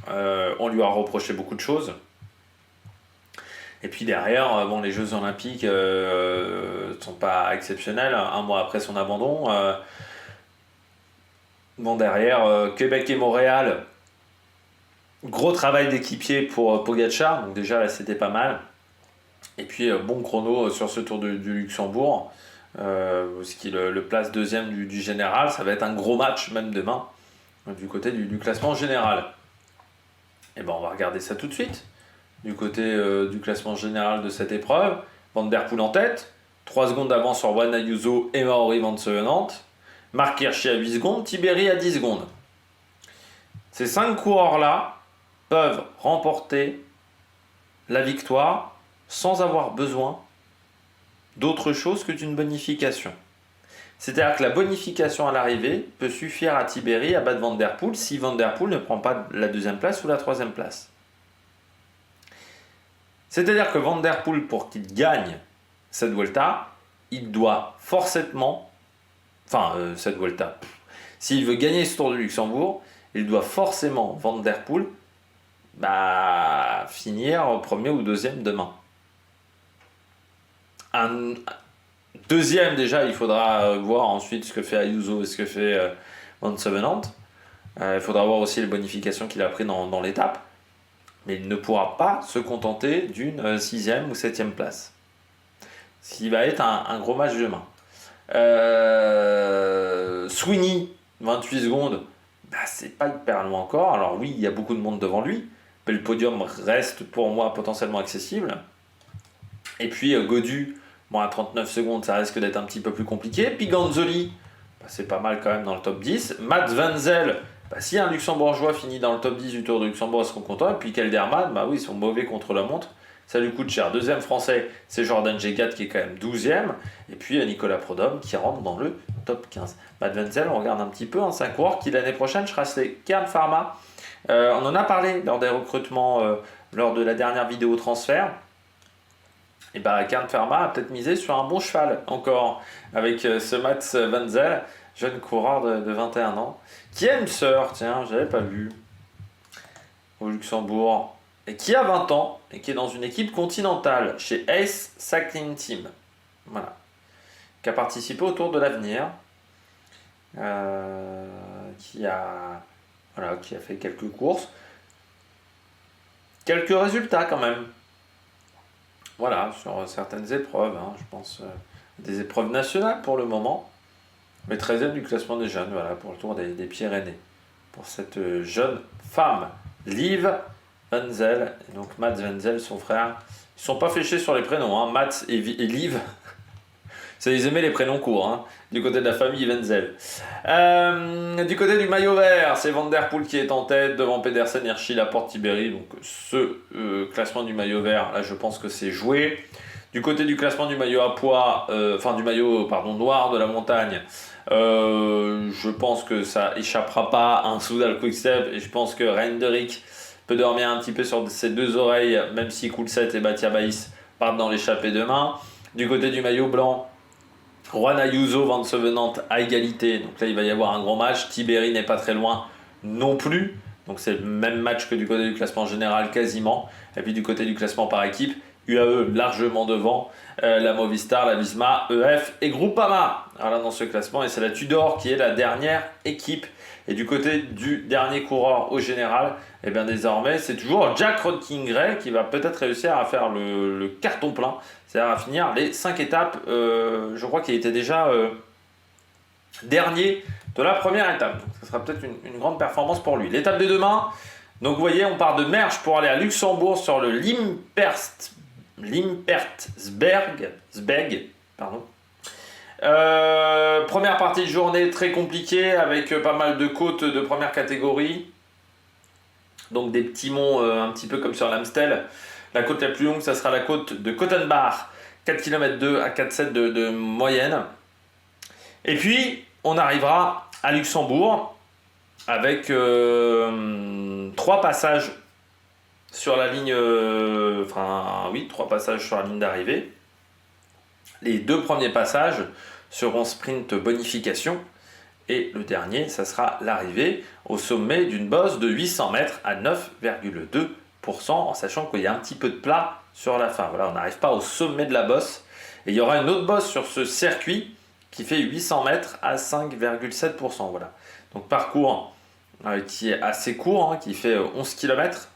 On lui a reproché beaucoup de choses. Et puis derrière, les Jeux Olympiques sont pas exceptionnels. Un mois après son abandon, derrière Québec et Montréal, gros travail d'équipier pour Pogačar. Donc déjà là, c'était pas mal. Et puis bon chrono sur ce Tour du Luxembourg, ce qui le place deuxième du général. Ça va être un gros match même demain du côté du classement général. Et on va regarder ça tout de suite. Du côté du classement général de cette épreuve, Van Der Poel en tête, 3 secondes d'avance sur Juan Ayuso et Mauri Vansevenant, Marc Hirschi à 8 secondes, Tiberi à 10 secondes. Ces 5 coureurs-là peuvent remporter la victoire sans avoir besoin d'autre chose que d'une bonification. C'est-à-dire que la bonification à l'arrivée peut suffire à Tiberi à battre Van Der Poel si Van Der Poel ne prend pas la 2e place ou la 3e place. C'est-à-dire que Van Der Poel, pour qu'il gagne cette Vuelta, il doit forcément... cette Vuelta. S'il veut gagner ce Tour de Luxembourg, il doit forcément, Van Der Poel, finir premier ou deuxième demain. Un deuxième, déjà, il faudra voir ensuite ce que fait Ayuso et ce que fait Vansevenant. Il faudra voir aussi les bonifications qu'il a prises dans l'étape. Mais il ne pourra pas se contenter d'une 6e ou 7e place. Ce qui va être un gros match demain. Sweeney, 28 secondes, c'est pas hyper loin encore. Alors oui, il y a beaucoup de monde devant lui, mais le podium reste pour moi potentiellement accessible. Et puis Gaudu, à 39 secondes, ça risque d'être un petit peu plus compliqué. Puis Ganzoli, c'est pas mal quand même dans le top 10. Mats Van Zel, si un Luxembourgeois finit dans le top 10 du Tour de Luxembourg, ils seront contents. Et puis Kelderman, ils sont mauvais contre la montre. Ça lui coûte cher. Deuxième français, c'est Jordan Jegat qui est quand même 12e. Et puis Nicolas Prodhomme qui rentre dans le top 15. Mats Van Zel, on regarde un petit peu. C'est un coureur qui l'année prochaine sera chez Kern Pharma. On en a parlé lors des recrutements, lors de la dernière vidéo transfert. Et Kern Pharma a peut-être misé sur un bon cheval encore. Avec ce Mats Van Zel, jeune coureur de 21 ans. Qui a une sœur, tiens, j'avais pas vu, au Luxembourg. et qui a 20 ans et qui est dans une équipe continentale chez Ace Cycling Team. Voilà. Qui a participé au Tour de l'Avenir. Qui a fait quelques courses. Quelques résultats quand même. Voilà, sur certaines épreuves, hein, je pense des épreuves nationales pour le moment. Mais 13e du classement des jeunes, voilà, pour le Tour des Pyrénées. Pour cette jeune femme, Liv Wenzel, et donc Mats Wenzel, son frère. Ils ne sont pas fléchés sur les prénoms, hein, Mats et Liv. Ça, ils aimaient les prénoms courts, hein, du côté de la famille Wenzel. Du côté du maillot vert, c'est Van Der Poel qui est en tête, devant Pedersen, Hirschi, Laporte, Tiberi. Donc ce classement du maillot vert, là je pense que c'est joué. Du côté du classement du maillot à poids, du maillot noir de la montagne, je pense que ça échappera pas à un Soudal Quickstep, et je pense que Reinderick peut dormir un petit peu sur ses deux oreilles, même si Coulset et Batia Baïs partent dans l'échappée demain. Du côté du maillot blanc, Juan Ayuso, Van Sevenant à égalité, donc là il va y avoir un gros match. Tiberi n'est pas très loin non plus, donc c'est le même match que du côté du classement général quasiment. Et puis du côté du classement par équipe, UAE largement devant, la Movistar, la Visma, EF et Groupama. Voilà dans ce classement, et c'est la Tudor qui est la dernière équipe. Et du côté du dernier coureur au général, et bien désormais c'est toujours Jack Rodkingray qui va peut-être réussir à faire le carton plein, c'est-à-dire à finir les 5 étapes. Je crois qu'il était déjà dernier de la première étape, donc ça sera peut-être une grande performance pour lui. L'étape de demain, donc vous voyez, on part de Mersch pour aller à Luxembourg sur le Limpertzberg, pardon. Première partie de journée très compliquée avec pas mal de côtes de première catégorie, donc des petits monts un petit peu comme sur l'Amstel. La côte la plus longue, ça sera la côte de Kottenbach, 4 km 2 à 4,7 de moyenne. Et puis on arrivera à Luxembourg avec 3 passages sur la ligne, 3 passages sur la ligne d'arrivée. Les 2 premiers passages seront sprint bonification, et le dernier, ça sera l'arrivée au sommet d'une bosse de 800 mètres à 9,2%, en sachant qu'il y a un petit peu de plat sur la fin. Voilà, on n'arrive pas au sommet de la bosse. Et il y aura une autre bosse sur ce circuit qui fait 800 mètres à 5,7%. Voilà. Donc parcours qui est assez court, hein, qui fait 11 km.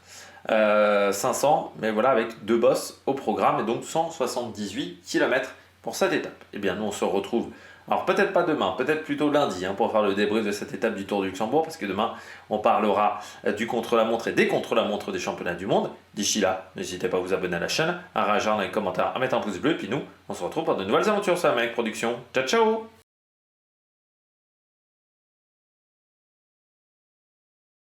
500, mais voilà, avec 2 bosses au programme, et donc 178 km pour cette étape. Et bien nous on se retrouve, alors peut-être pas demain, peut-être plutôt lundi, hein, pour faire le débrief de cette étape du Tour du Luxembourg, parce que demain on parlera du contre-la-montre et des contre-la-montre des championnats du monde. D'ici là, n'hésitez pas à vous abonner à la chaîne, à réagir dans les commentaires, à mettre un pouce bleu, et puis nous on se retrouve pour de nouvelles aventures sur la Mec Production. Ciao ciao.